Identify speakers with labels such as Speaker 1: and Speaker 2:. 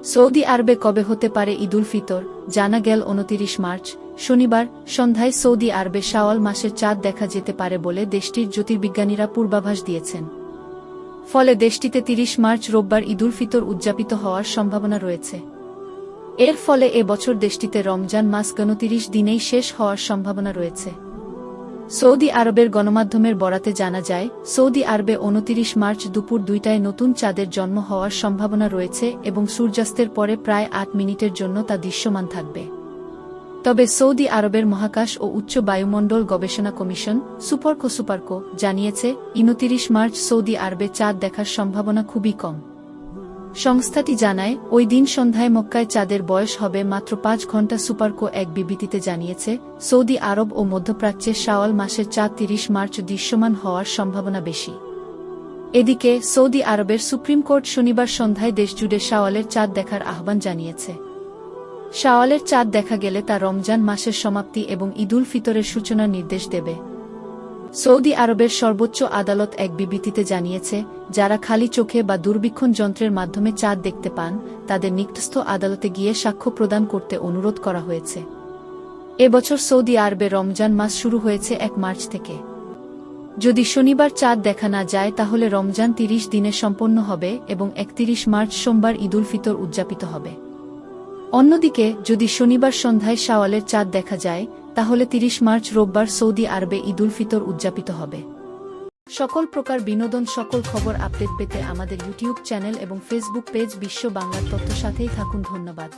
Speaker 1: Saudi আরবে কবে হতে পারে ঈদুল ফিতর জানা গেল ২৯ মার্চ শনিবার সন্ধ্যায় সৌদি আরবে শাওয়াল মাসের চাঁদ দেখা যেতে পারে বলে দেশটির জ্যোতির্বিজ্ঞানীরা পূর্বাভাস দিয়েছেন। ফলে দেশটিতে ৩০ মার্চ রোববার ঈদুল ফিতর উদযাপিত হওয়ার সম্ভাবনা রয়েছে। এর ফলে এ বছর দেশটিতে রমজান মাস ২৯ দিনেই শেষ হওয়ার সম্ভাবনা রয়েছে। সৌদি আরবের গণমাধ্যমের বরাতে জানা যায়, সৌদি আরবে ২৯ মার্চ দুপুর ২টায় নতুন চাঁদের জন্ম হওয়ার সম্ভাবনা রয়েছে এবং সূর্যাস্তের পরে প্রায় ৮ মিনিটের জন্য তা দৃশ্যমান থাকবে। তবে সৌদি আরবের মহাকাশ ও উচ্চ বায়ুমণ্ডল গবেষণা কমিশন সুপারকো জানিয়েছে, ২৯ মার্চ সৌদি আরবে চাঁদ দেখার সম্ভাবনা খুবই কম। সংস্থাটি জানায়, ওই দিন সন্ধ্যায় মক্কায় চাঁদের বয়স হবে মাত্র ৫ ঘণ্টা। সুপারকো এক বিবৃতিতে জানিয়েছে, সৌদি আরব ও মধ্যপ্রাচ্যে শাওয়াল মাসের চাঁদ ৩০ মার্চ দৃশ্যমান হওয়ার সম্ভাবনা বেশি। এদিকে সৌদি আরবের সুপ্রিম কোর্ট শনিবার সন্ধ্যায় দেশজুড়ে শাওয়ালের চাঁদ দেখার আহ্বান জানিয়েছে। শাওয়ালের চাঁদ দেখা গেলে তা রমজান মাসের সমাপ্তি এবং ঈদুল ফিতরের সূচনার নির্দেশ দেবে। সৌদি আরবের সর্বোচ্চ আদালত এক বিবৃতিতে জানিয়েছে, যারা খালি চোখে বা দূরবীক্ষণ যন্ত্রের মাধ্যমে চাঁদ দেখতে পান তাদের নিকটস্থ আদালতে গিয়ে সাক্ষ্য প্রদান করতে অনুরোধ করা হয়েছে। এবছর সৌদি আরবে রমজান মাস শুরু হয়েছে ১ মার্চ থেকে। যদি শনিবার চাঁদ দেখা না যায় তাহলে রমজান ৩০ দিনে সম্পন্ন হবে এবং ৩১ মার্চ সোমবার ঈদুল ফিতর উদযাপিত হবে। অন্যদিকে যদি শনিবার সন্ধ্যায় শাওয়ালের চাঁদ দেখা যায় তাহলে ৩০ মার্চ রোববার সৌদি আরবে ঈদুল ফিতর উদযাপিত হবে। সকল প্রকার বিনোদন সকল খবর আপডেট পেতে আমাদের ইউটিউব চ্যানেল এবং ফেসবুক পেজ বিশ্ব বাংলার তথ্য সাথেই থাকুন। ধন্যবাদ।